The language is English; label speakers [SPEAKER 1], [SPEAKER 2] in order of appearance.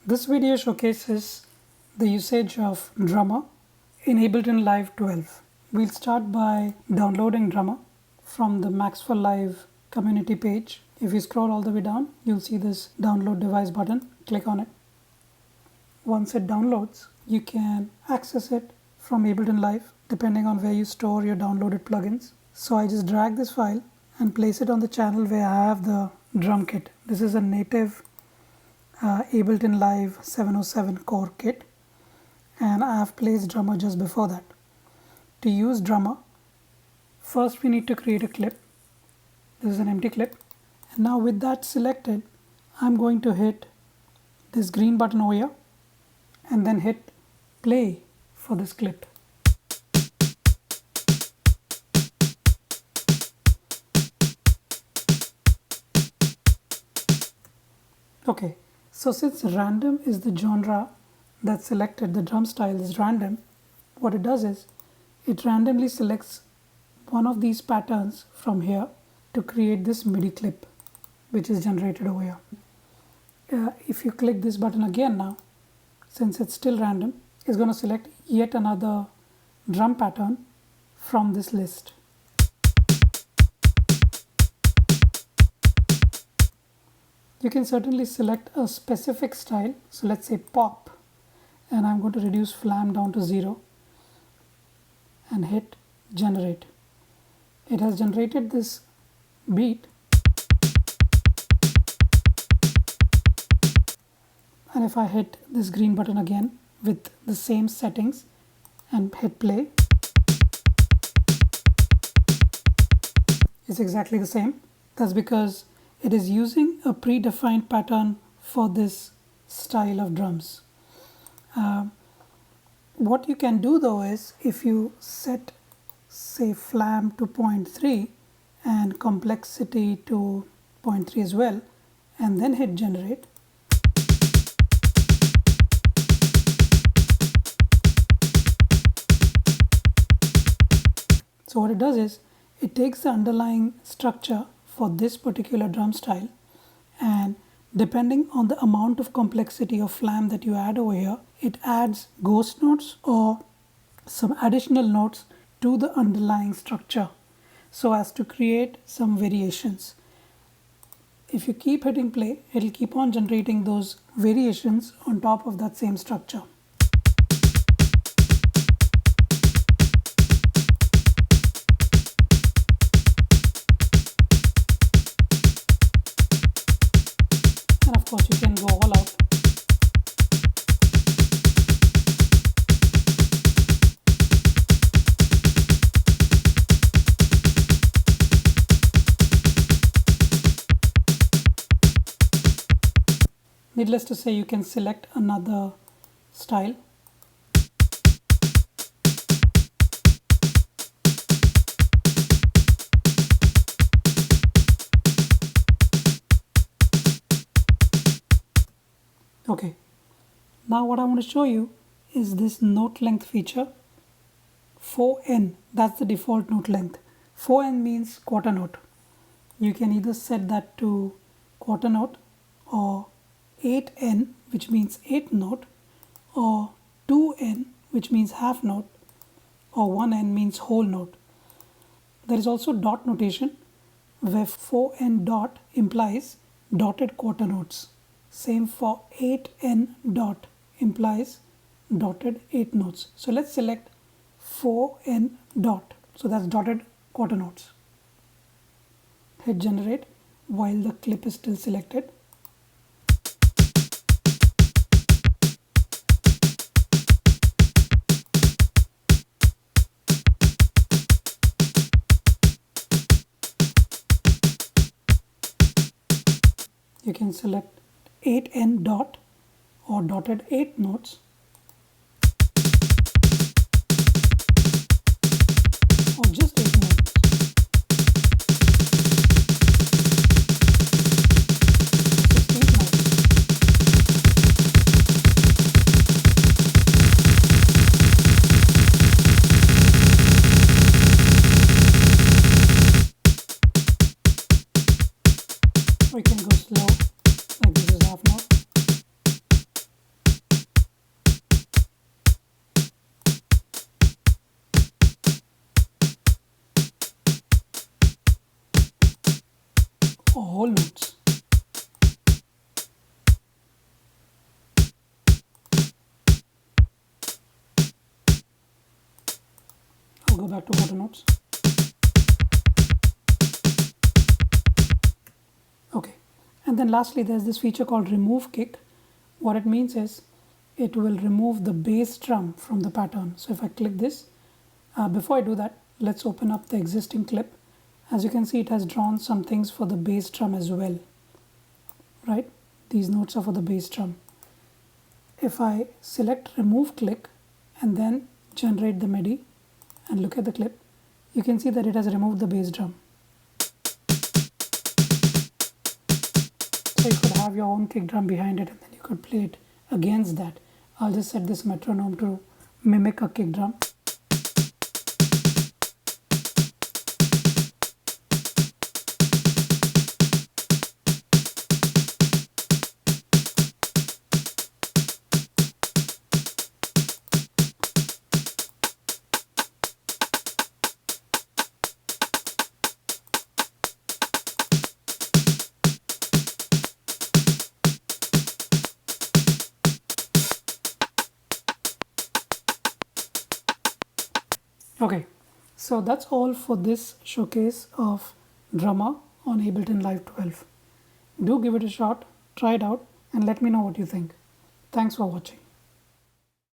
[SPEAKER 1] This video showcases the usage of Drummer in Ableton Live 12. We'll start by downloading Drummer from the Max for Live community page. If you scroll all the way down, you'll see this download device button. Click on it. Once it downloads, you can access it from Ableton Live depending on where you store your downloaded plugins. So I just drag this file and place it on the channel where I have the drum kit. This is a native Ableton Live 707 core kit, and I have placed Drummer just before that. To use Drummer, first we need to create a clip. This is an empty clip, and now with that selected, I'm going to hit this green button over here and then hit play for this clip. Okay, so since random is the genre that's selected, the drum style is random, what it does is it randomly selects one of these patterns from here to create this MIDI clip which is generated over here. If you click this button again now, since it's still random, it's going to select yet another drum pattern from this list. You can certainly select a specific style, so let's say pop, and I'm going to reduce Flam down to 0 and hit generate. It has generated this beat, and if I hit this green button again with the same settings and hit play, it's exactly the same. That's because it is using a predefined pattern for this style of drums. What you can do though is, if you set say Flam to 0.3 and complexity to 0.3 as well, and then hit generate, so what it does is it takes the underlying structure for this particular drum style, and depending on the amount of complexity of Flam that you add over here, it adds ghost notes or some additional notes to the underlying structure so as to create some variations. If you keep hitting play, it'll keep on generating those variations on top of that same structure. And of course, you can go all out. Needless to say, you can select another style. Okay, now what I want to show you is this note length feature. 4n, that's the default note length. 4n means quarter note. You can either set that to quarter note, or 8n, which means 8th note, or 2n, which means half note, or 1n means whole note. There is also dot notation, where 4n dot implies dotted quarter notes. Same for 8n dot implies dotted 8 notes. So let's select 4n dot. So that's dotted quarter notes. Hit generate while the clip is still selected. You can select 8n dot or dotted 8 notes, or just 8 notes. Or you can go slow, like this is half note. or whole notes. I'll go back to quarter notes. Okay, and then lastly there's this feature called remove kick. What it means is it will remove the bass drum from the pattern. So if I click this, before I do that, let's open up the existing clip. As you can see, it has drawn some things for the bass drum as well, right? These notes are for the bass drum. If I select remove click and then generate the MIDI and look at the clip, you can see that it has removed the bass drum. So you could have your own kick drum behind it and then you could play it against that. I'll just set this metronome to mimic a kick drum. Okay, so that's all for this showcase of Drummer on Ableton Live 12. Do give it a shot, try it out, and let me know what you think. Thanks for watching.